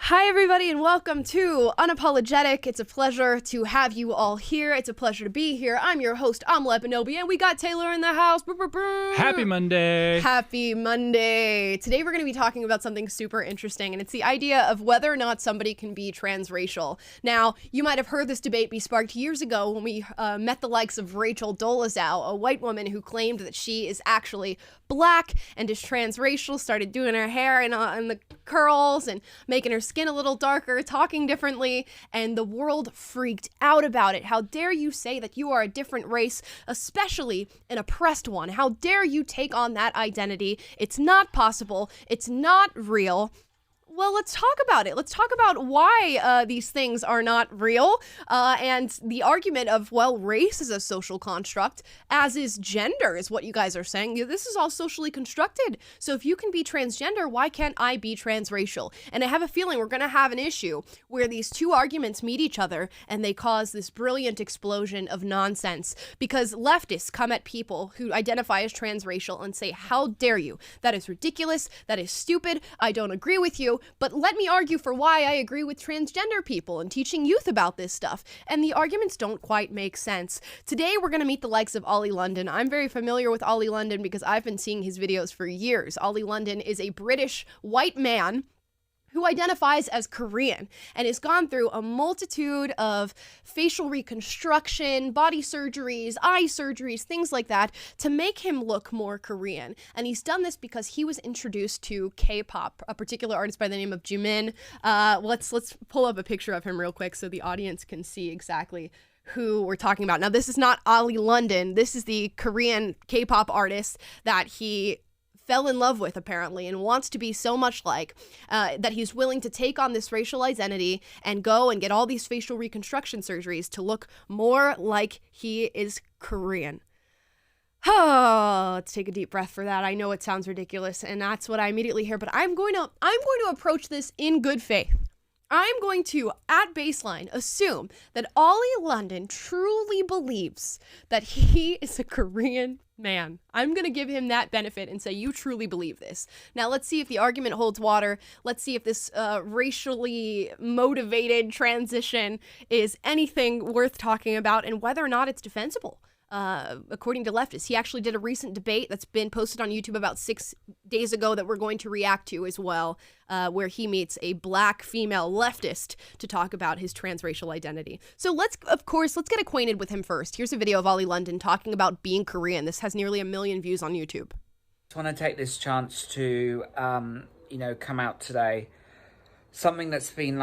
Hi, everybody, and welcome to Unapologetic. It's a pleasure to have you all here. It's a pleasure to be here. I'm your host, Lepinobi, and we got Taylor in the house. Happy Monday. Happy Monday. Today, we're going to be talking about something super interesting, and it's the idea of whether or not somebody can be transracial. Now, you might have heard this debate be sparked years ago when we met the likes of Rachel Dolezal, a white woman who claimed that she is actually black and is transracial, started doing her hair and the curls and making her skin a little darker, talking differently, and the world freaked out about it. How dare you say that you are a different race, especially an oppressed one? How dare you take on that identity? It's not possible. It's not real. Well, let's talk about it. Let's talk about why these things are not real, and the argument of, well, race is a social construct, as is gender, is what you guys are saying. This is all socially constructed. So if you can be transgender, why can't I be transracial? And I have a feeling we're going to have an issue where these two arguments meet each other, and they cause this brilliant explosion of nonsense, because leftists come at people who identify as transracial and say, how dare you? That is ridiculous. That is stupid. I don't agree with you. But let me argue for why I agree with transgender people and teaching youth about this stuff. And the arguments don't quite make sense. Today, we're going to meet the likes of Oli London. I'm very familiar with Oli London because I've been seeing his videos for years. Oli London is a British white man who identifies as Korean and has gone through a multitude of facial reconstruction, body surgeries, eye surgeries, things like that, to make him look more Korean. And he's done this because he was introduced to K-pop, a particular artist by the name of Jimin. Let's pull up a picture of him real quick so the audience can see exactly who we're talking about. Now, this is not Oli London. This is the Korean K-pop artist that he fell in love with, apparently, and wants to be so much like, that he's willing to take on this racial identity and go and get all these facial reconstruction surgeries to look more like he is Korean. Oh, let's take a deep breath for that. I know it sounds ridiculous, and that's what I immediately hear, but I'm going to approach this in good faith. I'm going to, at baseline, assume that Oli London truly believes that he is a Korean man. I'm going to give him that benefit and say, you truly believe this. Now, let's see if the argument holds water. Let's see if this racially motivated transition is anything worth talking about and whether or not it's defensible. According to leftists, he actually did a recent debate that's been posted on YouTube about 6 days ago that we're going to react to as well, where he meets a black female leftist to talk about his transracial identity. So let's get acquainted with him first. Here's a video of Oli London talking about being Korean. This has nearly 1 million views on YouTube. I want to take this chance to, come out today. Something that's been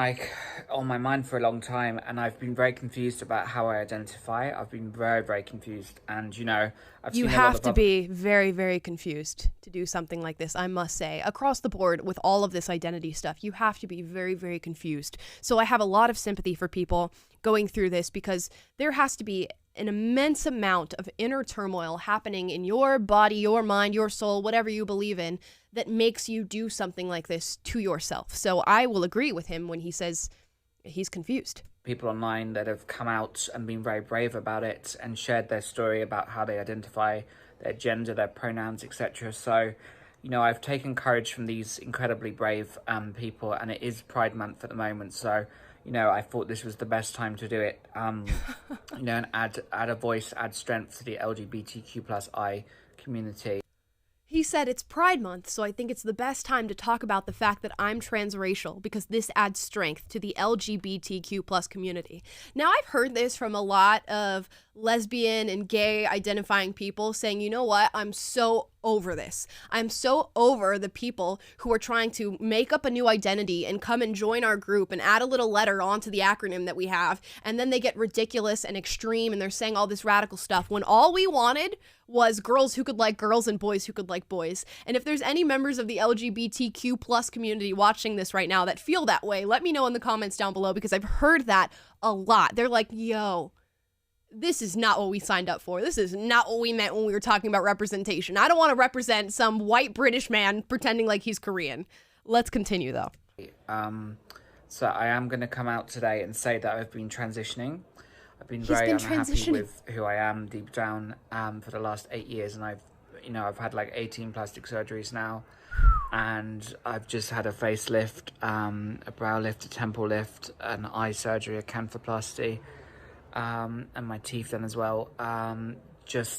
on my mind for a long time, and I've been very confused about how I identify. I've been very, very confused, and you have to be very, very confused to do something like this. I must say, across the board with all of this identity stuff, you have to be very, very confused. So I have a lot of sympathy for people going through this because there has to be an immense amount of inner turmoil happening in your body, your mind, your soul, whatever you believe in, that makes you do something like this to yourself. So I will agree with him when he says he's confused. People online that have come out and been very brave about it and shared their story about how they identify, their gender, their pronouns, etc. So, I've taken courage from these incredibly brave people, and it is Pride Month at the moment, so I thought this was the best time to do it, and add a voice, add strength to the LGBTQ+I community. He said it's Pride Month, so I think it's the best time to talk about the fact that I'm transracial because this adds strength to the LGBTQ plus community. Now, I've heard this from a lot of lesbian and gay identifying people saying, you know what, I'm so over this. I'm so over the people who are trying to make up a new identity and come and join our group and add a little letter onto the acronym that we have, and then they get ridiculous and extreme and they're saying all this radical stuff when all we wanted was girls who could like girls and boys who could like boys. And if there's any members of the LGBTQ plus community watching this right now that feel that way, let me know in the comments down below, because I've heard that a lot. They're like, yo, this is not what we signed up for. This is not what we meant when we were talking about representation. I don't want to represent some white British man pretending like he's Korean. Let's continue, though. So I am going to come out today and say that I've been transitioning. I've been very unhappy with who I am deep down for the last 8 years, and I've I've had like 18 plastic surgeries now, and I've just had a facelift, a brow lift, a temple lift, an eye surgery, a canthoplasty, and my teeth then as well.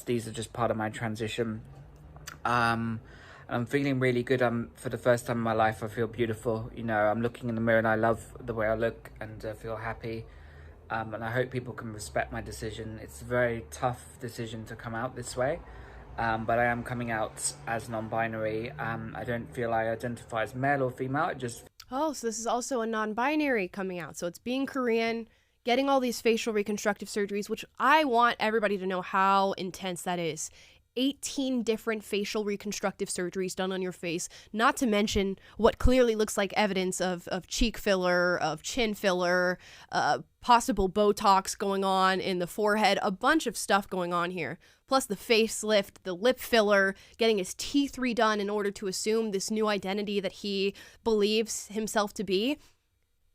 These are just part of my transition. And I'm feeling really good. For the first time in my life, I feel beautiful. I'm looking in the mirror and I love the way I look and feel happy. And I hope people can respect my decision. It's a very tough decision to come out this way. But I am coming out as non-binary. I don't feel I identify as male or female. Oh, so this is also a non-binary coming out. So it's being Korean, getting all these facial reconstructive surgeries, which I want everybody to know how intense that is. 18 different facial reconstructive surgeries done on your face, not to mention what clearly looks like evidence of cheek filler, of chin filler, possible Botox going on in the forehead, a bunch of stuff going on here. Plus the facelift, the lip filler, getting his teeth redone in order to assume this new identity that he believes himself to be.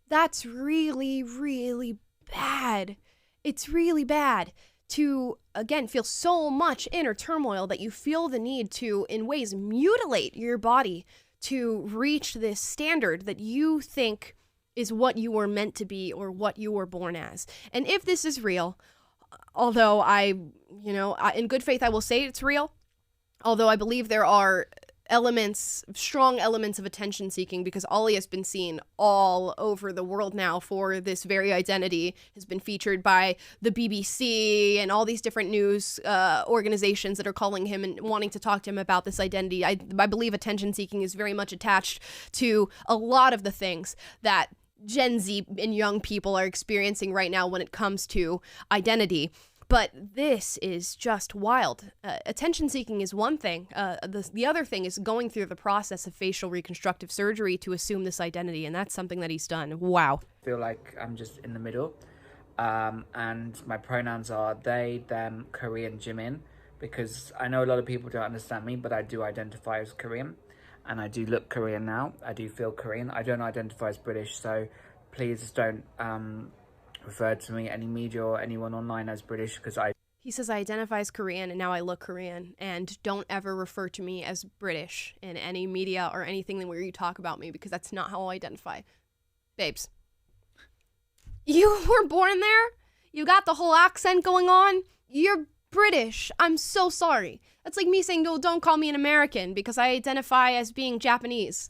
That's really, really bad. It's really bad to, again, feel so much inner turmoil that you feel the need to, in ways, mutilate your body to reach this standard that you think is what you were meant to be or what you were born as. And if this is real, although in good faith, I will say it's real, although I believe there are strong elements of attention seeking, because Oli has been seen all over the world now for this very identity, has been featured by the BBC and all these different news organizations that are calling him and wanting to talk to him about this identity. I believe attention seeking is very much attached to a lot of the things that Gen Z and young people are experiencing right now when it comes to identity. But this is just wild. Attention seeking is one thing. The other thing is going through the process of facial reconstructive surgery to assume this identity, and that's something that he's done. Wow. I feel like I'm just in the middle. And my pronouns are they, them, Korean, Jimin, because I know a lot of people don't understand me, but I do identify as Korean, and I do look Korean now. I do feel Korean. I don't identify as British, so please don't refer to me, any media or anyone online, as British, because He says, I identify as Korean and now I look Korean, and don't ever refer to me as British in any media or anything where you talk about me, because that's not how I identify. Babes, you were born there? You got the whole accent going on? You're British. I'm so sorry. That's like me saying, no, don't call me an American because I identify as being Japanese.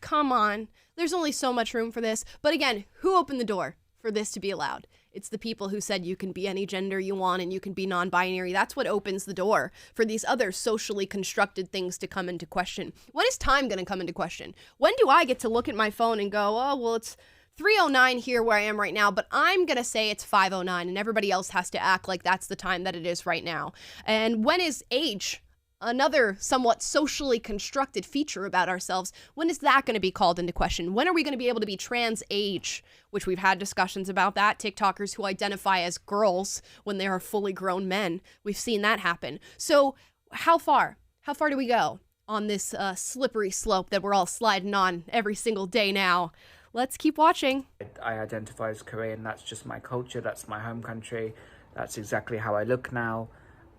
Come on. There's only so much room for this. But again, who opened the door for this to be allowed? It's the people who said you can be any gender you want and you can be non-binary. That's what opens the door for these other socially constructed things to come into question. When is time going to come into question? When do I get to look at my phone and go, oh, well, it's 3:09 here where I am right now, but I'm going to say it's 5:09 and everybody else has to act like that's the time that it is right now. And when is age, another somewhat socially constructed feature about ourselves, when is that going to be called into question? When are we going to be able to be trans age, which we've had discussions about that? TikTokers who identify as girls when they are fully grown men. We've seen that happen. So how far? How far do we go on this slippery slope that we're all sliding on every single day now? Let's keep watching. I identify as Korean. That's just my culture. That's my home country. That's exactly how I look now.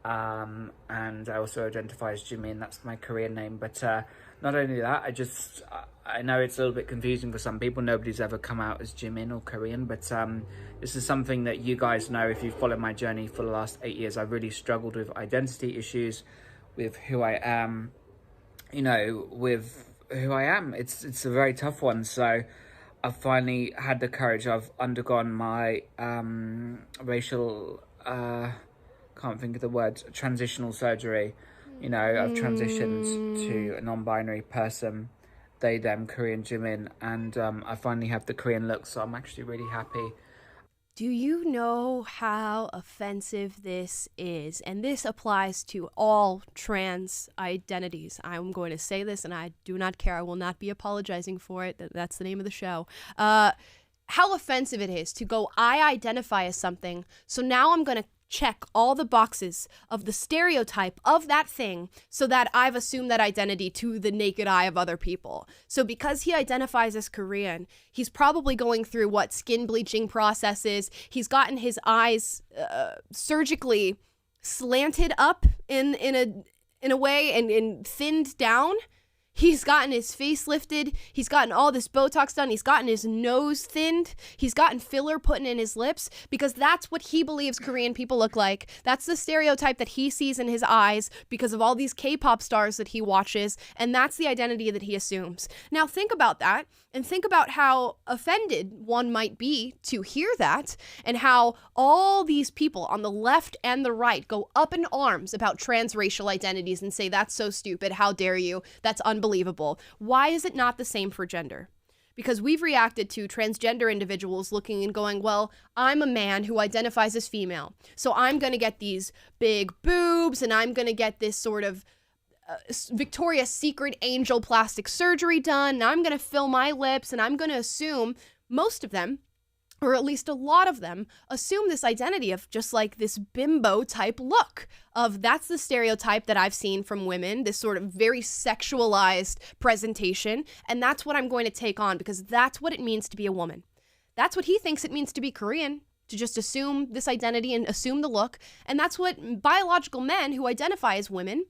And I also identify as Jimin. That's my Korean name. But not only that, I know it's a little bit confusing for some people. Nobody's ever come out as Jimin or Korean, but this is something that you guys know if you've followed my journey for the last 8 years. I've really struggled with identity issues, with who I am, with who I am. It's a very tough one. So I've finally had the courage. I've undergone my racial can't think of the word, transitional surgery. I've transitioned to a non-binary person, they, them, Korean, Jimin, and I finally have the Korean look, so I'm actually really happy. Do you know how offensive this is? And this applies to all trans identities. I'm going to say this, and I do not care. I will not be apologizing for it. That's the name of the show. How offensive it is to go, I identify as something, so now I'm going to check all the boxes of the stereotype of that thing so that I've assumed that identity to the naked eye of other people. So because he identifies as Korean, he's probably going through skin bleaching processes. He's gotten his eyes surgically slanted up in in a way and thinned down. He's gotten his face lifted. He's gotten all this Botox done. He's gotten his nose thinned. He's gotten filler put in his lips because that's what he believes Korean people look like. That's the stereotype that he sees in his eyes because of all these K-pop stars that he watches, and that's the identity that he assumes. Now think about that and think about how offended one might be to hear that and how all these people on the left and the right go up in arms about transracial identities and say, that's so stupid. How dare you? That's unbelievable. Why is it not the same for gender? Because we've reacted to transgender individuals looking and going, well, I'm a man who identifies as female, so I'm going to get these big boobs and I'm going to get this sort of Victoria's Secret angel plastic surgery done, and I'm going to fill my lips, and I'm going to assume most of them, or at least a lot of them, assume this identity of just like this bimbo type look of that's the stereotype that I've seen from women, this sort of very sexualized presentation, and that's what I'm going to take on because that's what it means to be a woman. That's what he thinks it means to be Korean, to just assume this identity and assume the look, and that's what biological men who identify as women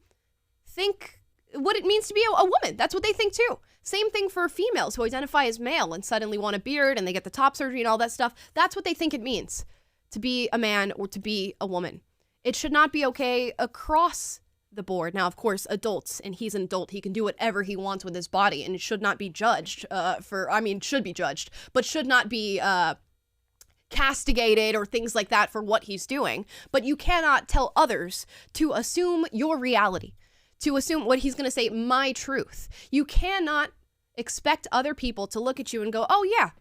think what it means to be a woman. That's what they think too. Same thing for females who identify as male and suddenly want a beard and they get the top surgery and all that stuff. That's what they think it means to be a man or to be a woman. It should not be okay across the board. Now, of course, adults, and he's an adult, he can do whatever he wants with his body and it should not be judged should be judged, but should not be castigated or things like that for what he's doing. But you cannot tell others to assume your reality, to assume what he's going to say, my truth. You cannot expect other people to look at you and go, oh yeah,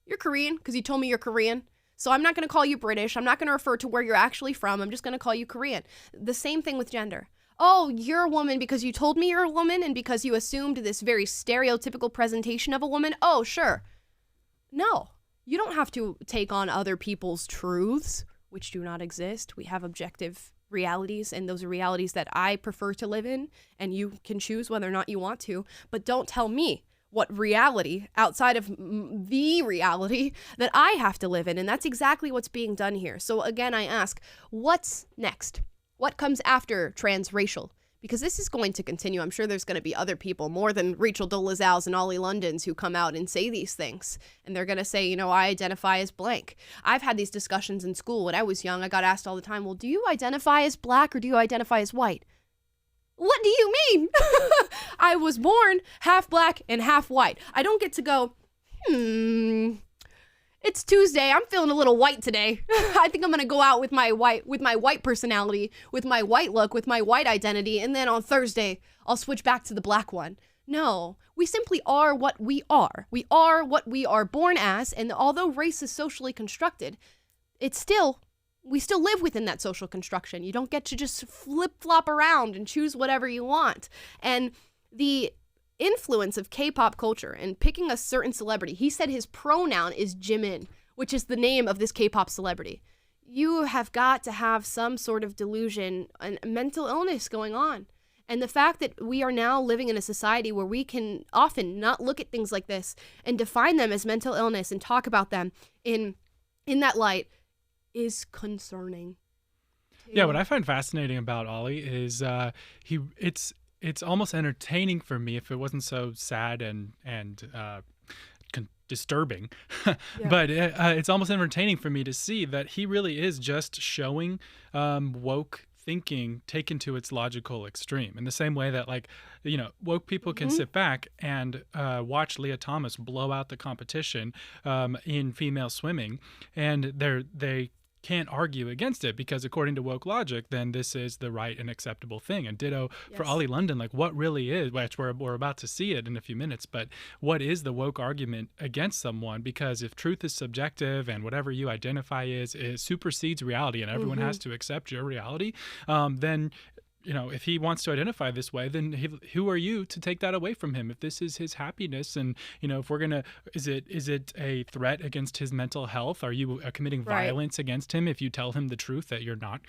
you're Korean because you told me you're Korean. So I'm not going to call you British. I'm not going to refer to where you're actually from. I'm just going to call you Korean. The same thing with gender. Oh, you're a woman because you told me you're a woman and because you assumed this very stereotypical presentation of a woman. Oh, sure. No, you don't have to take on other people's truths, which do not exist. We have objective realities, and those are realities that I prefer to live in, and you can choose whether or not you want to, but don't tell me what reality outside of the reality that I have to live in, and that's exactly what's being done here. So again, I ask, what's next? What comes after transracial? Because this is going to continue. I'm sure there's going to be other people, more than Rachel Dolezals and Oli Londons, who come out and say these things. And they're going to say, I identify as blank. I've had these discussions in school. When I was young, I got asked all the time, well, do you identify as black or do you identify as white? What do you mean? I was born half black and half white. I don't get to go, it's Tuesday. I'm feeling a little white today. I think I'm going to go out with my white personality, with my white look, with my white identity. And then on Thursday, I'll switch back to the black one. No, we simply are what we are. We are what we are born as. And although race is socially constructed, we still live within that social construction. You don't get to just flip-flop around and choose whatever you want. And the influence of K-pop culture and picking a certain celebrity. He said his pronoun is Jimin, which is the name of this K-pop celebrity. You have got to have some sort of delusion and mental illness going on. And the fact that we are now living in a society where we can often not look at things like this and define them as mental illness and talk about them in that light is concerning. Yeah, what I find fascinating about Oli is it's almost entertaining for me if it wasn't so sad and disturbing. Yeah. But it's almost entertaining for me to see that he really is just showing woke thinking taken to its logical extreme, in the same way that woke people can sit back and watch Leah Thomas blow out the competition in female swimming, and they can't argue against it because according to woke logic, then this is the right and acceptable thing. And ditto for Oli London, what really is, which we're about to see it in a few minutes, but what is the woke argument against someone? Because if truth is subjective and whatever you identify is supersedes reality and everyone has to accept your reality, then if he wants to identify this way, then who are you to take that away from him? If this is his happiness, and if we're gonna, is it a threat against his mental health? Are you committing violence against him if you tell him the truth that you're not,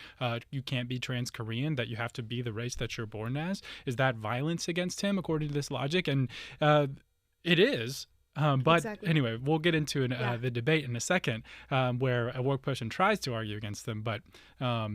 you can't be trans Korean, that you have to be the race that you're born as? Is that violence against him according to this logic? And it is. But Exactly. anyway, we'll get into the debate in a second, where a woke person tries to argue against them. But I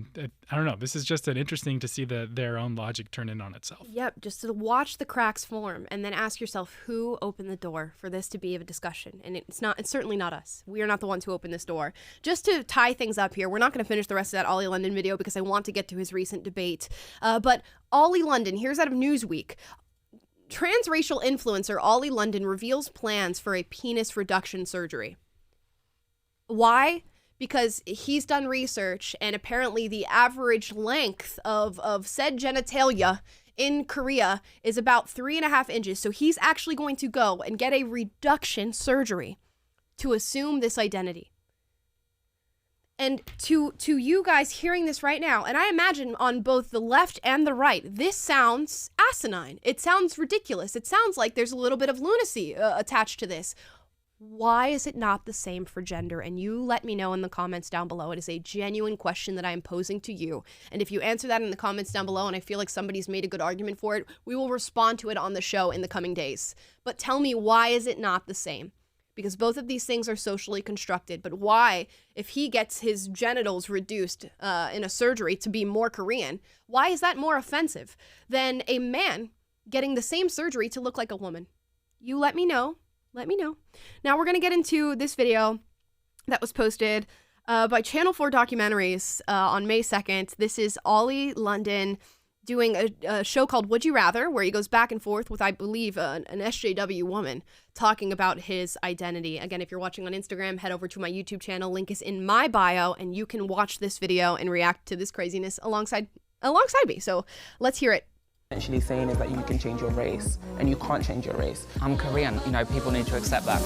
don't know. This is just interesting to see their own logic turn in on itself. Yep, just to watch the cracks form and then ask yourself who opened the door for this to be a discussion. And it's certainly not us. We are not the ones who opened this door. Just to tie things up here, we're not going to finish the rest of that Oli London video because I want to get to his recent debate. But Oli London, here's out of Newsweek. Transracial influencer Oli London reveals plans for a penis reduction surgery. Why? Because he's done research, and apparently the average length of said genitalia in Korea is about 3.5 inches. So he's actually going to go and get a reduction surgery to assume this identity. And to you guys hearing this right now, and I imagine on both the left and the right, this sounds asinine. It sounds ridiculous. It sounds like there's a little bit of lunacy attached to this. Why is it not the same for gender? And you let me know in the comments down below. It is a genuine question that I am posing to you. And if you answer that in the comments down below and I feel like somebody's made a good argument for it, we will respond to it on the show in the coming days. But tell me, why is it not the same? Because both of these things are socially constructed. But why, if he gets his genitals reduced in a surgery to be more Korean, why is that more offensive than a man getting the same surgery to look like a woman? You let me know. Let me know. Now we're going to get into this video that was posted by Channel 4 Documentaries on May 2nd. This is Oli London doing a show called Would You Rather, where he goes back and forth with, I believe, an SJW woman talking about his identity. Again, if you're watching on Instagram, head over to my YouTube channel. Link is in my bio, and you can watch this video and react to this craziness alongside me. So let's hear it. Essentially saying is that you can change your race, and you can't change your race. I'm Korean, you know, people need to accept that.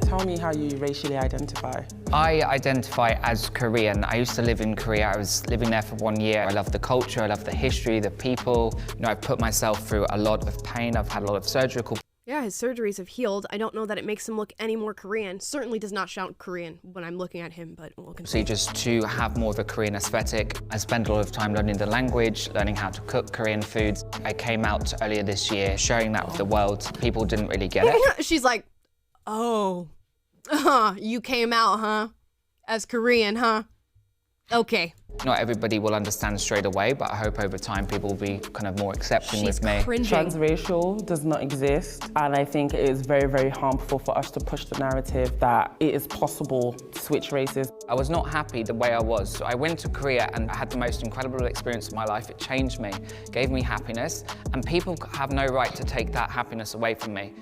Tell me how you racially identify. I identify as Korean. I used to live in Korea. I was living there for 1 year. I love the culture, I love the history, the people. You know, I've put myself through a lot of pain. I've had a lot of surgical. Yeah, his surgeries have healed. I don't know that it makes him look any more Korean. Certainly does not sound Korean when I'm looking at him, but we'll continue. So just to have more of a Korean aesthetic, I spent a lot of time learning the language, learning how to cook Korean foods. I came out earlier this year sharing that with the world. People didn't really get it. She's like, oh, you came out, huh? As Korean, huh? Okay. Not everybody will understand straight away, but I hope over time people will be kind of more accepting with me. Cringing. Transracial does not exist, and I think it is very, very harmful for us to push the narrative that it is possible to switch races. I was not happy the way I was, so I went to Korea and I had the most incredible experience of my life. It changed me, gave me happiness, and people have no right to take that happiness away from me.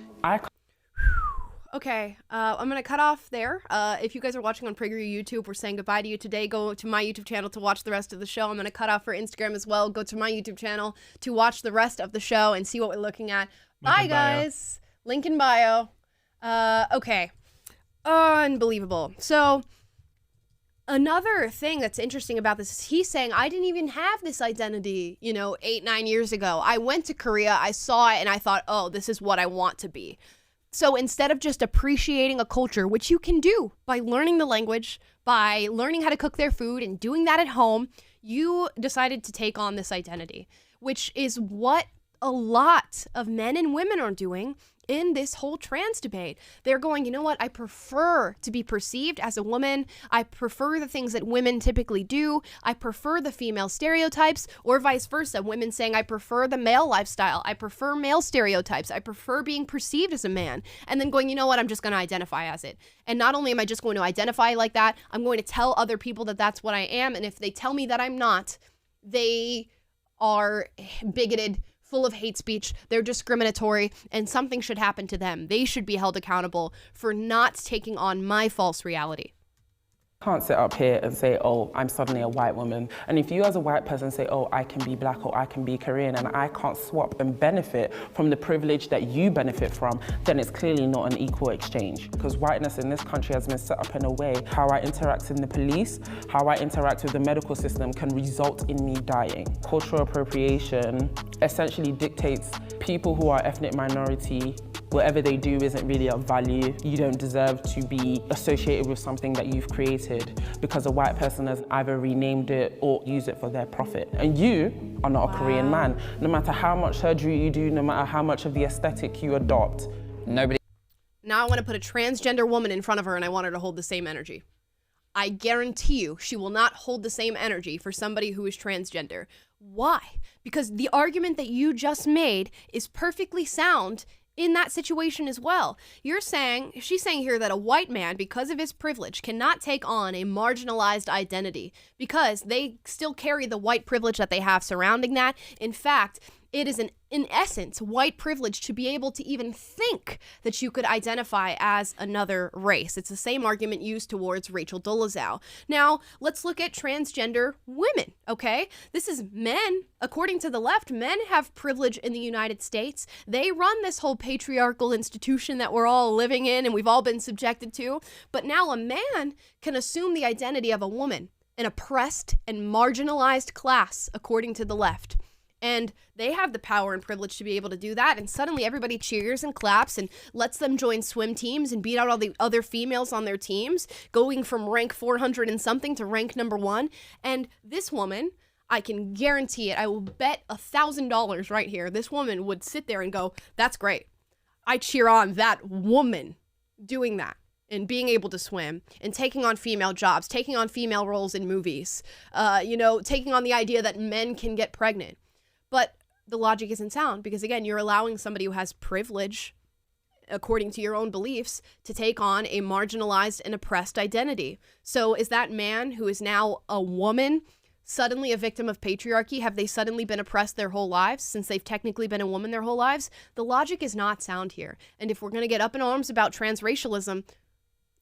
Okay, I'm going to cut off there. If you guys are watching on PragerU YouTube, we're saying goodbye to you today. Go to my YouTube channel to watch the rest of the show. I'm going to cut off for Instagram as well. Go to my YouTube channel to watch the rest of the show and see what we're looking at. Bye, guys. Link in bio. Okay. Unbelievable. So, another thing that's interesting about this is he's saying, I didn't even have this identity, 8-9 years ago. I went to Korea, I saw it, and I thought, oh, this is what I want to be. So instead of just appreciating a culture, which you can do by learning the language, by learning how to cook their food and doing that at home, you decided to take on this identity, which is what a lot of men and women are doing in this whole trans debate. They're going, you know what? I prefer to be perceived as a woman. I prefer the things that women typically do. I prefer the female stereotypes, or vice versa. Women saying, I prefer the male lifestyle. I prefer male stereotypes. I prefer being perceived as a man. And then going, you know what? I'm just going to identify as it. And not only am I just going to identify like that, I'm going to tell other people that that's what I am. And if they tell me that I'm not, they are bigoted, full of hate speech, they're discriminatory, and something should happen to them. They should be held accountable for not taking on my false reality. Can't sit up here and say, oh, I'm suddenly a white woman. And if you as a white person say, oh, I can be black or I can be Korean, and I can't swap and benefit from the privilege that you benefit from, then it's clearly not an equal exchange. Because whiteness in this country has been set up in a way, how I interact in the police, how I interact with the medical system can result in me dying. Cultural appropriation essentially dictates people who are ethnic minority Whatever they do isn't really of value. You don't deserve to be associated with something that you've created because a white person has either renamed it or used it for their profit. And you are not a Korean man. No matter how much surgery you do, no matter how much of the aesthetic you adopt. Nobody. Now I want to put a transgender woman in front of her and I want her to hold the same energy. I guarantee you she will not hold the same energy for somebody who is transgender. Why? Because the argument that you just made is perfectly sound in that situation as well. She's saying here that a white man, because of his privilege, cannot take on a marginalized identity because they still carry the white privilege that they have surrounding that. In fact, it is in essence, white privilege to be able to even think that you could identify as another race. It's the same argument used towards Rachel Dolezal. Now, let's look at transgender women, okay? This is men. According to the left, men have privilege in the United States. They run this whole patriarchal institution that we're all living in and we've all been subjected to. But now a man can assume the identity of a woman, an oppressed and marginalized class, according to the left. And they have the power and privilege to be able to do that. And suddenly everybody cheers and claps and lets them join swim teams and beat out all the other females on their teams, going from rank 400 and something to rank number 1. And this woman, I can guarantee it, I will bet $1,000 right here, this woman would sit there and go, that's great. I cheer on that woman doing that and being able to swim and taking on female jobs, taking on female roles in movies, taking on the idea that men can get pregnant. But the logic isn't sound because, again, you're allowing somebody who has privilege, according to your own beliefs, to take on a marginalized and oppressed identity. So is that man who is now a woman suddenly a victim of patriarchy? Have they suddenly been oppressed their whole lives since they've technically been a woman their whole lives? The logic is not sound here. And if we're going to get up in arms about transracialism,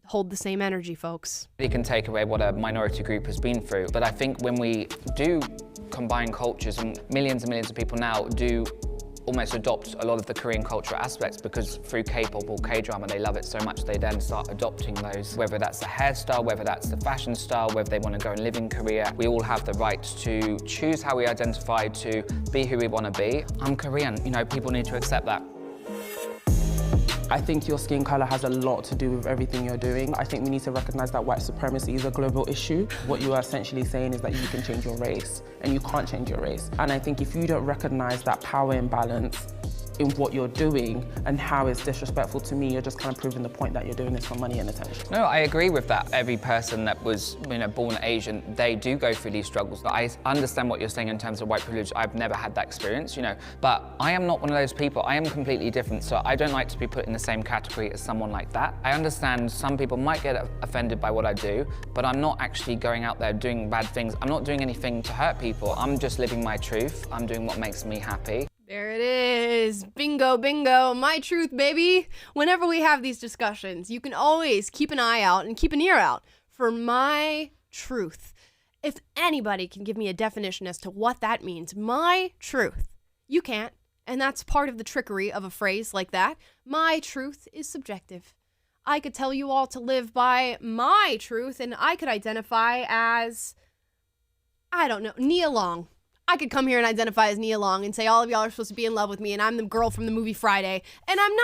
hold the same energy, folks. You can take away what a minority group has been through, but I think when we do combine cultures, and millions of people now do almost adopt a lot of the Korean cultural aspects because through K-pop or K-drama they love it so much they then start adopting those, whether that's the hairstyle, whether that's the fashion style, whether they want to go and live in Korea. We all have the right to choose how we identify, to be who we want to be. I'm Korean, people need to accept that. I think your skin color has a lot to do with everything you're doing. I think we need to recognize that white supremacy is a global issue. What you are essentially saying is that you can change your race, and you can't change your race. And I think if you don't recognize that power imbalance in what you're doing and how it's disrespectful to me, you're just kind of proving the point that you're doing this for money and attention. No, I agree with that. Every person that was born Asian, they do go through these struggles. I understand what you're saying in terms of white privilege. I've never had that experience, but I am not one of those people. I am completely different, so I don't like to be put in the same category as someone like that. I understand some people might get offended by what I do, but I'm not actually going out there doing bad things. I'm not doing anything to hurt people. I'm just living my truth. I'm doing what makes me happy. There it is. Bingo, bingo. My truth, baby. Whenever we have these discussions, you can always keep an eye out and keep an ear out for my truth. If anybody can give me a definition as to what that means, my truth, you can't. And that's part of the trickery of a phrase like that. My truth is subjective. I could tell you all to live by my truth, and I could identify as, I don't know, Nia Long. I could come here and identify as Nia Long and say all of y'all are supposed to be in love with me and I'm the girl from the movie Friday. And I'm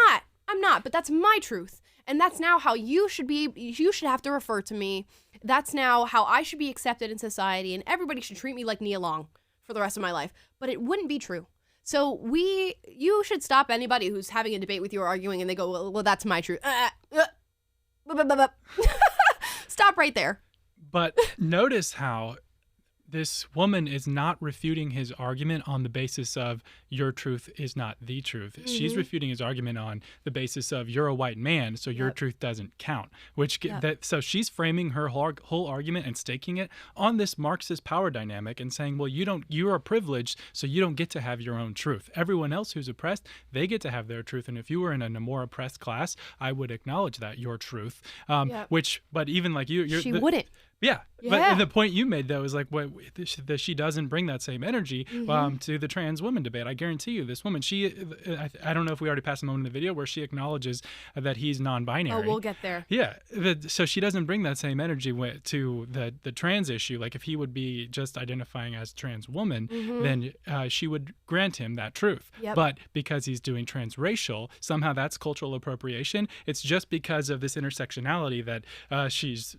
not, but that's my truth. And that's now how you should have to refer to me. That's now how I should be accepted in society, and everybody should treat me like Nia Long for the rest of my life. But it wouldn't be true. So you should stop anybody who's having a debate with you or arguing and they go, well that's my truth. Stop right there. But notice how this woman is not refuting his argument on the basis of your truth is not the truth. Mm-hmm. She's refuting his argument on the basis of you're a white man, so your truth doesn't count. So she's framing her whole argument and staking it on this Marxist power dynamic and saying, well, you are privileged, so you don't get to have your own truth. Everyone else who's oppressed, they get to have their truth. And if you were in a more oppressed class, I would acknowledge that your truth. But even like you, she wouldn't. Yeah. Yeah. But the point you made, though, is like that she doesn't bring that same energy to the trans woman debate. I guarantee you, this woman, I don't know if we already passed a moment in the video where she acknowledges that he's non-binary. Oh, we'll get there. Yeah. So she doesn't bring that same energy to the trans issue. Like if he would be just identifying as trans woman, then she would grant him that truth. Yep. But because he's doing transracial, somehow that's cultural appropriation. It's just because of this intersectionality that she's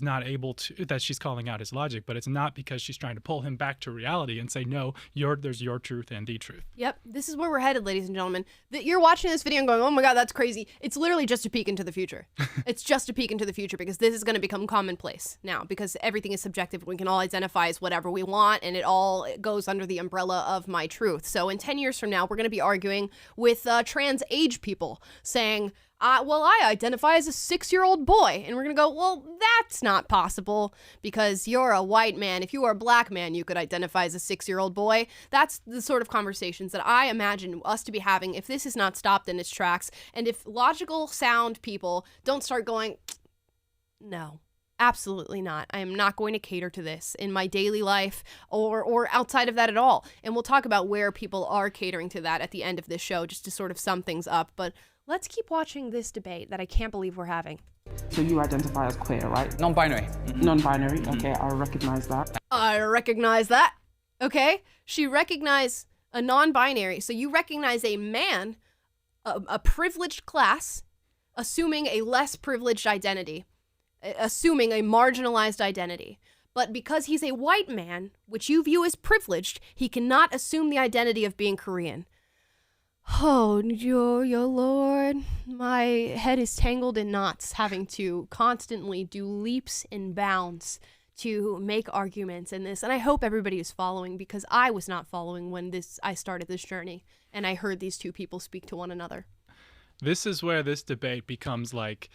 not able to, that she's calling out his logic, but it's not because she's trying to pull him back to reality and say, no, there's your truth and the truth. Yep. This is where we're headed, ladies and gentlemen. That you're watching this video and going, oh my God, that's crazy. It's literally just a peek into the future. It's just a peek into the future because this is going to become commonplace now because everything is subjective. We can all identify as whatever we want and it all goes under the umbrella of my truth. So in 10 years from now, we're going to be arguing with trans age people saying, well, I identify as a 6-year-old boy. And we're going to go, well, that's not possible because you're a white man. If you were a black man, you could identify as a 6-year-old boy. That's the sort of conversations that I imagine us to be having if this is not stopped in its tracks. And if logical, sound people don't start going, no. Absolutely not. I am not going to cater to this in my daily life or outside of that at all. And we'll talk about where people are catering to that at the end of this show just to sort of sum things up. But let's keep watching this debate that I can't believe we're having. So you identify as queer, right? Non-binary. Non-binary, okay, I recognize that. I recognize that. Okay? She recognized a non-binary. So you recognize a man, a privileged class, assuming a less privileged identity. Assuming a marginalized identity. But because he's a white man, which you view as privileged, he cannot assume the identity of being Korean. Oh, your Lord, my head is tangled in knots, having to constantly do leaps and bounds to make arguments in this. And I hope everybody is following because I was not following when I started this journey and I heard these two people speak to one another. This is where this debate becomes like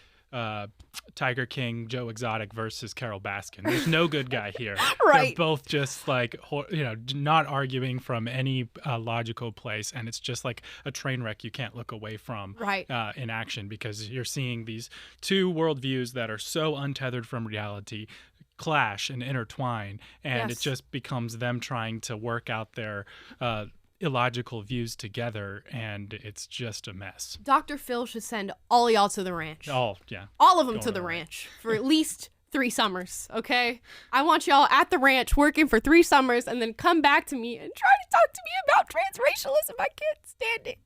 Tiger King, Joe Exotic versus Carol Baskin. There's no good guy here. Right. They're both just like, not arguing from any logical place. And it's just like a train wreck you can't look away from in action because you're seeing these two worldviews that are so untethered from reality clash and intertwine. And it just becomes them trying to work out their illogical views together, and it's just a mess. Dr. Phil should send all y'all to the ranch. Oh, yeah. All of them to the ranch for at least 3 summers, okay? I want y'all at the ranch working for 3 summers and then come back to me and try to talk to me about transracialism. I can't stand it.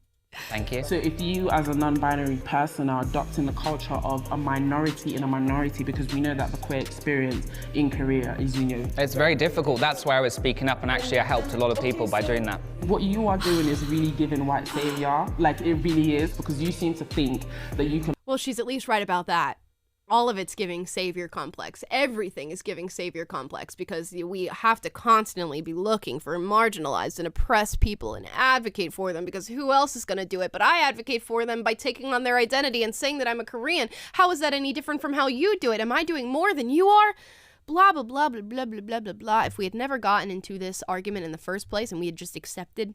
Thank you. So if you as a non-binary person are adopting the culture of a minority in a minority, because we know that the queer experience in Korea is, It's very difficult. That's why I was speaking up, and actually I helped a lot of people by doing that. What you are doing is really giving white savior, like it really is, because you seem to think that you can... Well, she's at least right about that. All of it's giving savior complex. Everything is giving savior complex because we have to constantly be looking for marginalized and oppressed people and advocate for them because who else is going to do it? But I advocate for them by taking on their identity and saying that I'm a Korean. How is that any different from how you do it? Am I doing more than you are? Blah, blah, blah, blah, blah, blah, blah, blah, blah. If we had never gotten into this argument in the first place and we had just accepted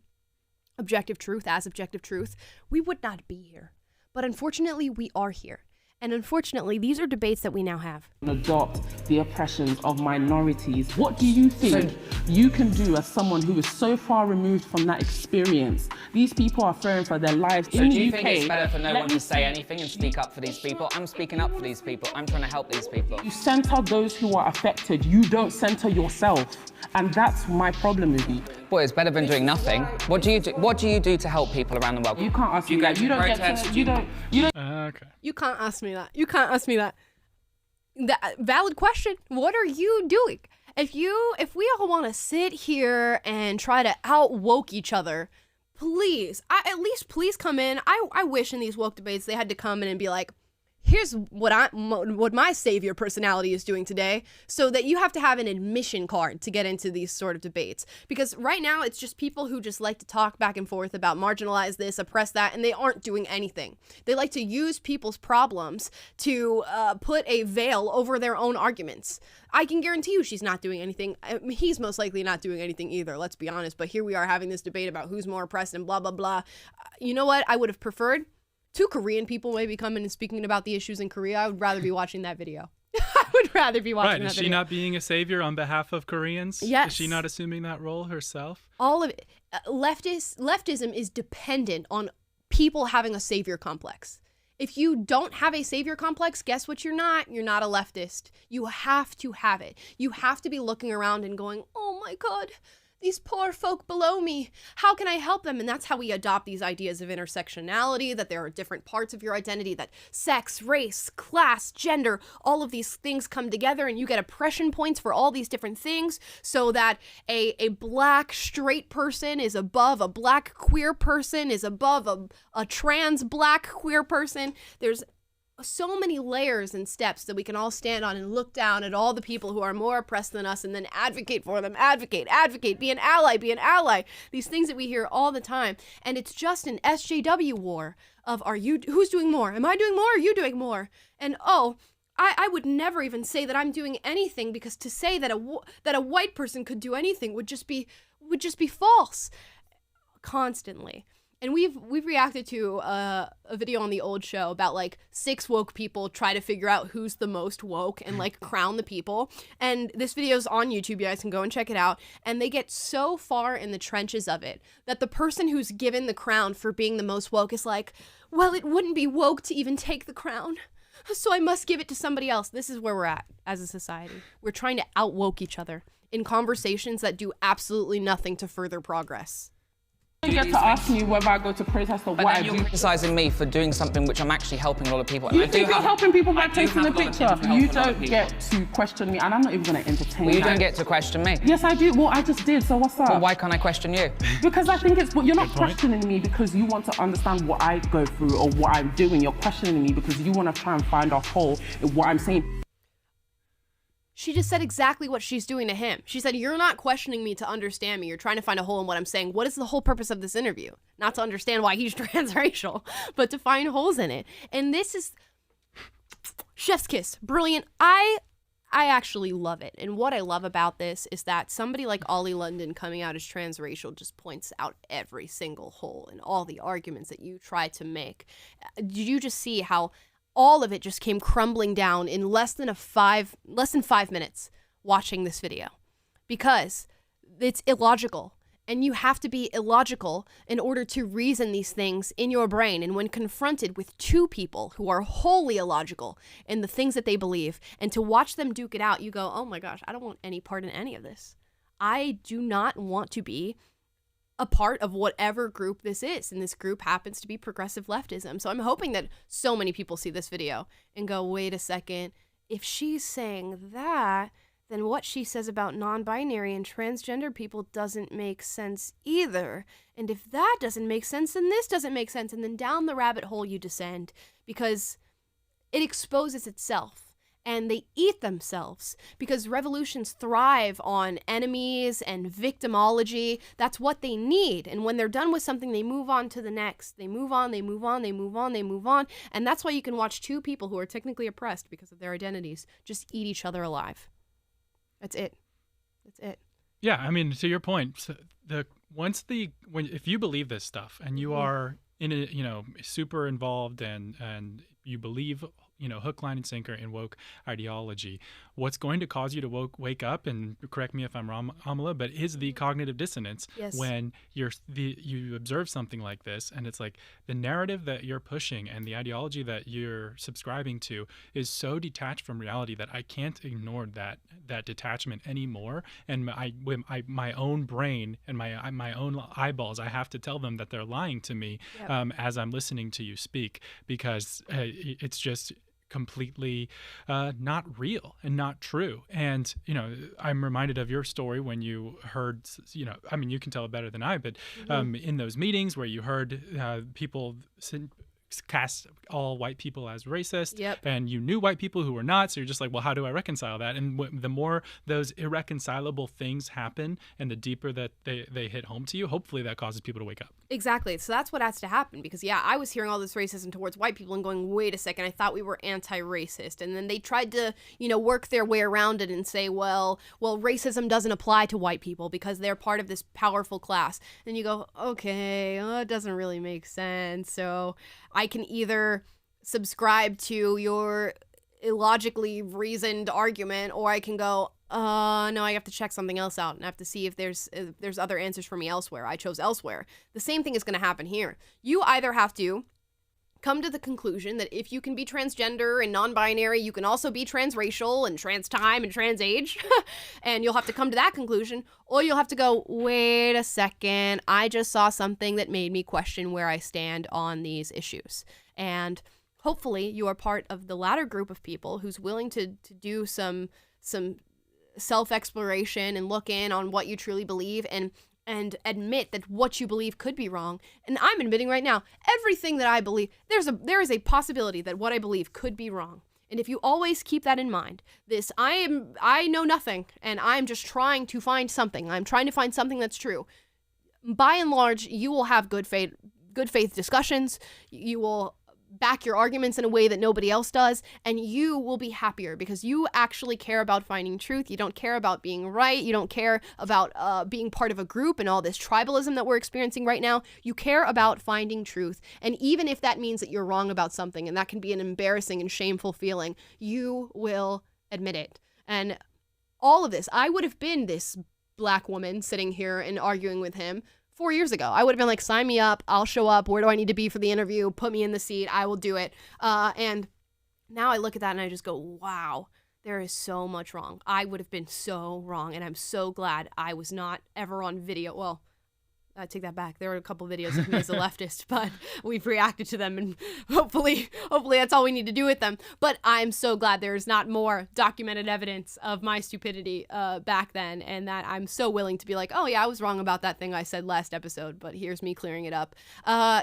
objective truth as objective truth, we would not be here. But unfortunately, we are here. And unfortunately, these are debates that we now have. Adopt the oppressions of minorities. What do you think you can do as someone who is so far removed from that experience? These people are fearing for their lives in the UK. So do you think it's better for no one to say anything and speak up for these people? I'm speaking up for these people. I'm trying to help these people. You center those who are affected. You don't center yourself. And that's my problem with you. Boy, it's better than doing nothing. What do you do? What do you do to help people around the world? You can't ask me that. You don't get to. You don't. Okay. You can't ask me that. You can't ask me that. That valid question. What are you doing? If we all want to sit here and try to out-woke each other, please, at least please come in. I wish in these woke debates they had to come in and be like, here's what my savior personality is doing today, so that you have to have an admission card to get into these sort of debates. Because right now it's just people who just like to talk back and forth about marginalize this, oppress that, and they aren't doing anything. They like to use people's problems to put a veil over their own arguments. I can guarantee you she's not doing anything. He's most likely not doing anything either, let's be honest. But here we are having this debate about who's more oppressed and blah, blah, blah. You know what I would have preferred? 2 Korean people maybe coming and speaking about the issues in Korea. I would rather be watching that video. I would rather be watching Right. that Is she video. not being a savior on behalf of Koreans? Yes. Is she not assuming that role herself? All of it. Leftism is dependent on people having a savior complex. If you don't have a savior complex, guess what you're not? You're not a leftist. You have to have it. You have to be looking around and going, oh my God, these poor folk below me. How can I help them? And that's how we adopt these ideas of intersectionality, that there are different parts of your identity, that sex, race, class, gender, all of these things come together and you get oppression points for all these different things, so that a black straight person is above a black queer person, is above a trans black queer person. There's so many layers and steps that we can all stand on and look down at all the people who are more oppressed than us and then advocate for them, advocate, be an ally. These things that we hear all the time. And it's just an SJW war of who's doing more? Am I doing more? Are you doing more? And I would never even say that I'm doing anything, because to say that a white person could do anything would just be false constantly. And we've reacted to a video on the old show about like 6 woke people try to figure out who's the most woke and like crown the people. And this video's on YouTube. You guys can go and check it out. And they get so far in the trenches of it that the person who's given the crown for being the most woke is like, well, it wouldn't be woke to even take the crown, so I must give it to somebody else. This is where we're at as a society. We're trying to out-woke each other in conversations that do absolutely nothing to further progress. You get to ask me whether I go to protest or But what then I you're do. criticising me for doing something which I'm actually helping a lot of people. And You I do think you're have- helping people by I do taking have a a lot of picture? things to help You a lot of don't people. get to question me, and I'm not even going to entertain Well, you that. don't get to question me. Yes, I do. Well, I just did, so what's up? Well, why can't I question you? Because I think it's, you're not Good point. questioning me because you want to understand what I go through or what I'm doing. You're questioning me because you want to try and find a hole in what I'm saying. She just said exactly what she's doing to him. She said, you're not questioning me to understand me. You're trying to find a hole in what I'm saying. What is the whole purpose of this interview? Not to understand why he's transracial, but to find holes in it. And this is chef's kiss. Brilliant. I actually love it. And what I love about this is that somebody like Oli London coming out as transracial just points out every single hole in all the arguments that you try to make. Did you just see how all of it just came crumbling down in less than 5 minutes watching this video? Because it's illogical, and you have to be illogical in order to reason these things in your brain. And when confronted with 2 people who are wholly illogical in the things that they believe, and to watch them duke it out, you go, oh my gosh, I don't want any part in any of this. I do not want to be a part of whatever group this is, and this group happens to be progressive leftism. So I'm hoping that so many people see this video and go, wait a second, if she's saying that, then what she says about non-binary and transgender people doesn't make sense either. And if that doesn't make sense, then this doesn't make sense. And then down the rabbit hole you descend, because it exposes itself. And they eat themselves, because revolutions thrive on enemies and victimology. That's what they need. And when they're done with something, they move on to the next. They move on. And that's why you can watch 2 people who are technically oppressed because of their identities just eat each other alive. That's it. Yeah, I mean, to your point, so if you believe this stuff and you are in a, super involved and you believe, hook, line, and sinker in woke ideology, what's going to cause you to wake up, and correct me if I'm wrong, Amala, but is the cognitive dissonance. Yes. When you observe something like this, and it's like the narrative that you're pushing and the ideology that you're subscribing to is so detached from reality that I can't ignore that detachment anymore. And my own brain and my own eyeballs, I have to tell them that they're lying to me. Yep. As I'm listening to you speak, because it's just completely not real and not true. And I'm reminded of your story when you heard, I mean, you can tell it better than I, but in those meetings where you heard people cast all white people as racist. Yep. And you knew white people who were not, so you're just like, well, how do I reconcile that? And the more those irreconcilable things happen and the deeper that they hit home to you, hopefully that causes people to wake up. Exactly. So that's what has to happen, because I was hearing all this racism towards white people and going, wait a second, I thought we were anti-racist. And then they tried to, work their way around it and say, well, racism doesn't apply to white people because they're part of this powerful class. And you go, okay, it doesn't really make sense. So I can either subscribe to your illogically reasoned argument, or I can go, no, I have to check something else out and I have to see if there's other answers for me elsewhere. I chose elsewhere. The same thing is going to happen here. You either have to come to the conclusion that if you can be transgender and non-binary, you can also be transracial and trans time and trans age, and you'll have to come to that conclusion, or you'll have to go, wait a second, I just saw something that made me question where I stand on these issues. And hopefully you are part of the latter group of people who's willing to do some self-exploration and look in on what you truly believe and admit that what you believe could be wrong. And I'm admitting right now, everything that I believe, there is a possibility that what I believe could be wrong. And if you always keep that in mind, I know nothing, and I'm just trying to find something. I'm trying to find something that's true. By and large, you will have good faith discussions. You will back your arguments in a way that nobody else does, and you will be happier because you actually care about finding truth. You don't care about being right. You don't care about being part of a group and all this tribalism that we're experiencing right now. You care about finding truth, and even if that means that you're wrong about something, and that can be an embarrassing and shameful feeling, you will admit it. And all of this, I would have been this black woman sitting here and arguing with him 4 years ago. I would have been like, sign me up. I'll show up. Where do I need to be for the interview? Put me in the seat. I will do it. And now I look at that and I just go, wow, there is so much wrong. I would have been so wrong. And I'm so glad I was not ever on video. Well, I take that back. There were a couple videos of me as a leftist, but we've reacted to them, and hopefully that's all we need to do with them. But I'm so glad there's not more documented evidence of my stupidity back then, and that I'm so willing to be like, oh yeah, I was wrong about that thing I said last episode, but here's me clearing it up.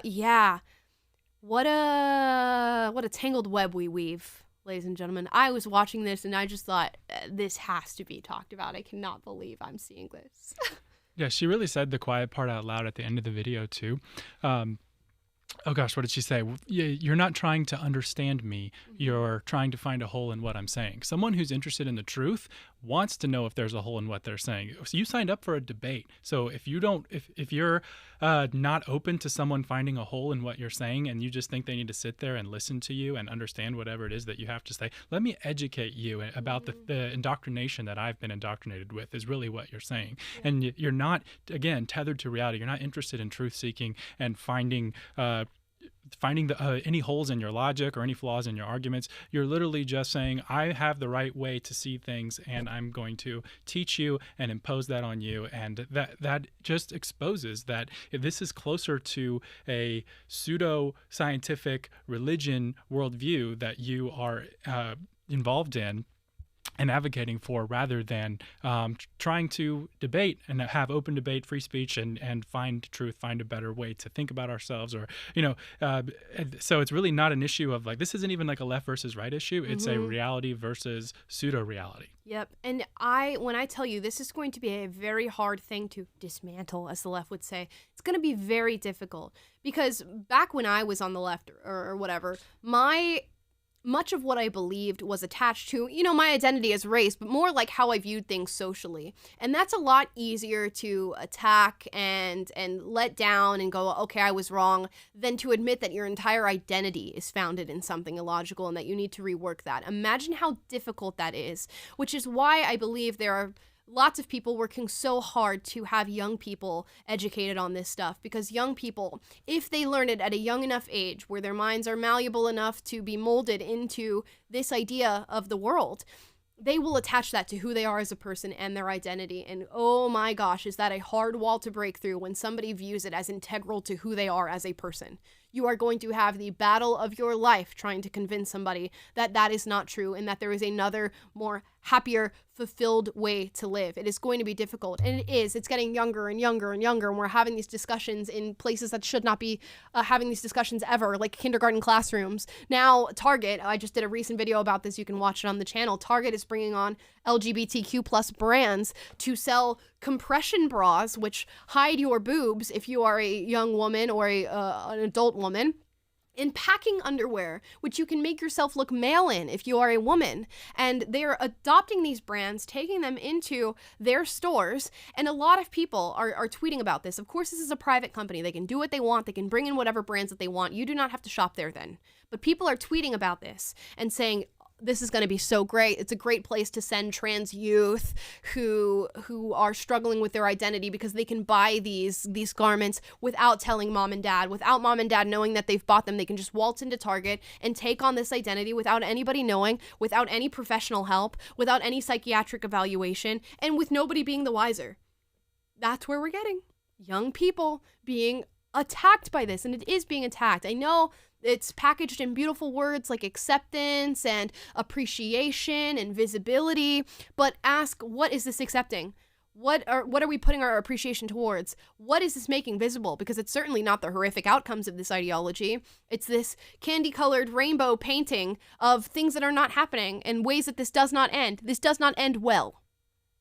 Yeah. What a tangled web we weave, ladies and gentlemen. I was watching this and I just thought, this has to be talked about. I cannot believe I'm seeing this. Yeah, she really said the quiet part out loud at the end of the video, too. Oh gosh, what did she say? You're not trying to understand me. You're trying to find a hole in what I'm saying. Someone who's interested in the truth wants to know if there's a hole in what they're saying. So you signed up for a debate. So if you're not open to someone finding a hole in what you're saying, and you just think they need to sit there and listen to you and understand whatever it is that you have to say, let me educate you about the indoctrination that I've been indoctrinated with is really what you're saying. Yeah. And you're not, again, tethered to reality. You're not interested in truth seeking and finding any holes in your logic or any flaws in your arguments. You're literally just saying, I have the right way to see things, and I'm going to teach you and impose that on you. And that just exposes that if this is closer to a pseudo-scientific religion worldview that you are involved in and advocating for, rather than trying to debate and have open debate, free speech, and find truth, find a better way to think about ourselves, or so it's really not an issue of like, this isn't even like a left versus right issue. It's a reality versus pseudo reality. Yep. And when I tell you this is going to be a very hard thing to dismantle, as the left would say, it's going to be very difficult, because back when I was on the left or whatever, much of what I believed was attached to, my identity as race, but more like how I viewed things socially. And that's a lot easier to attack and let down and go, okay, I was wrong, than to admit that your entire identity is founded in something illogical and that you need to rework that. Imagine how difficult that is, which is why I believe there are lots of people working so hard to have young people educated on this stuff, because young people, if they learn it at a young enough age where their minds are malleable enough to be molded into this idea of the world, they will attach that to who they are as a person and their identity. And oh my gosh, is that a hard wall to break through when somebody views it as integral to who they are as a person. You are going to have the battle of your life trying to convince somebody that that is not true and that there is another, more happier, fulfilled way to live. It is going to be difficult, and it is. It's getting younger and younger and younger, and we're having these discussions in places that should not be having these discussions ever, like kindergarten classrooms. Now, Target, I just did a recent video about this. You can watch it on the channel. Target is bringing on LGBTQ plus brands to sell compression bras, which hide your boobs if you are a young woman or an adult woman, in packing underwear, which you can make yourself look male in if you are a woman. And they're adopting these brands, taking them into their stores, and a lot of people are tweeting about this. Of course, this is a private company. They can do what they want. They can bring in whatever brands that they want. You do not have to shop there then. But people are tweeting about this and saying, this is going to be so great. It's a great place to send trans youth who are struggling with their identity, because they can buy these garments without telling mom and dad, without mom and dad knowing that they've bought them. They can just waltz into Target and take on this identity without anybody knowing, without any professional help, without any psychiatric evaluation, and with nobody being the wiser. That's where we're getting young people being attacked by this, and it is being attacked. I know it's packaged in beautiful words like acceptance and appreciation and visibility, but ask, what is this accepting? What are we putting our appreciation towards? What is this making visible? Because it's certainly not the horrific outcomes of this ideology. It's this candy-colored rainbow painting of things that are not happening and ways that this does not end. This does not end well.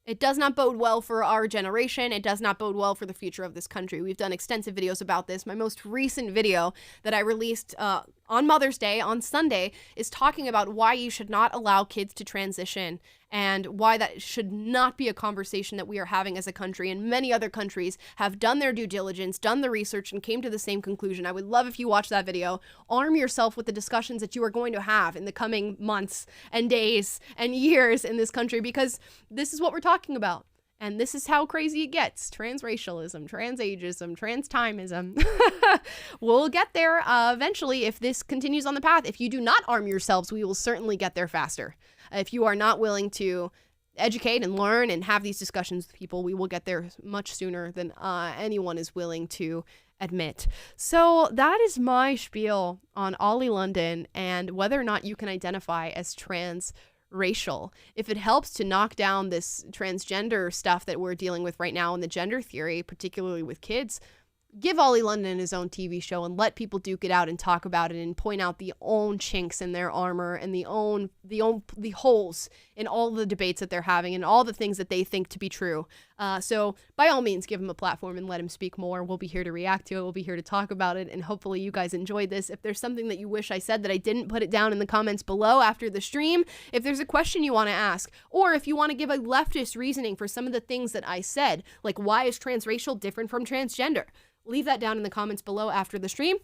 It does not bode well for our generation. It does not bode well for the future of this country. We've done extensive videos about this. My most recent video that I released on Mother's Day, on Sunday, is talking about why you should not allow kids to transition and why that should not be a conversation that we are having as a country. And many other countries have done their due diligence, done the research, and came to the same conclusion. I would love if you watch that video. Arm yourself with the discussions that you are going to have in the coming months and days and years in this country, because this is what we're talking about. And this is how crazy it gets. Transracialism, transageism, transtimism. We'll get there eventually if this continues on the path. If you do not arm yourselves, we will certainly get there faster. If you are not willing to educate and learn and have these discussions with people, we will get there much sooner than anyone is willing to admit. So that is my spiel on Oli London and whether or not you can identify as transracial. If it helps to knock down this transgender stuff that we're dealing with right now in the gender theory, particularly with kids, give Oli London his own TV show and let people duke it out and talk about it and point out the own chinks in their armor and the holes in all the debates that they're having and all the things that they think to be true. So by all means, give him a platform and let him speak more. We'll be here to react to it. We'll be here to talk about it. And hopefully you guys enjoyed this. If there's something that you wish I said that I didn't, put it down in the comments below after the stream. If there's a question you want to ask, or if you want to give a leftist reasoning for some of the things that I said, like why is transracial different from transgender? Leave that down in the comments below after the stream.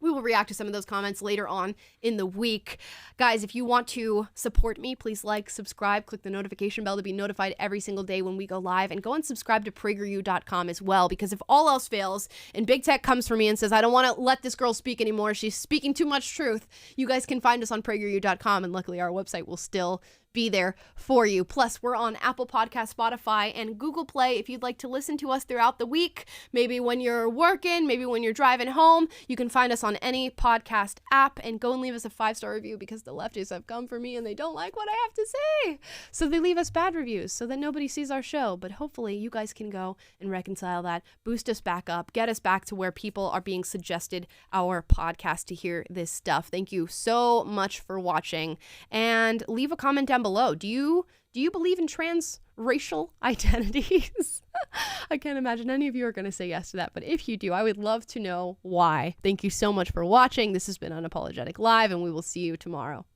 We will react to some of those comments later on in the week. Guys, if you want to support me, please like, subscribe, click the notification bell to be notified every single day when we go live, and go and subscribe to PragerU.com as well, because if all else fails and big tech comes for me and says, I don't want to let this girl speak anymore, she's speaking too much truth, you guys can find us on PragerU.com, and luckily our website will still be there for you. Plus, we're on Apple Podcasts, Spotify, and Google Play if you'd like to listen to us throughout the week. Maybe when you're working, maybe when you're driving home, you can find us on any podcast app, and go and leave us a 5-star review, because the leftists have come for me and they don't like what I have to say. So they leave us bad reviews so that nobody sees our show. But hopefully you guys can go and reconcile that, boost us back up, get us back to where people are being suggested our podcast to hear this stuff. Thank you so much for watching, and leave a comment down below. Do you believe in transracial identities? I can't imagine any of you are going to say yes to that, but if you do, I would love to know why. Thank you so much for watching. This has been Unapologetic Live, and we will see you tomorrow.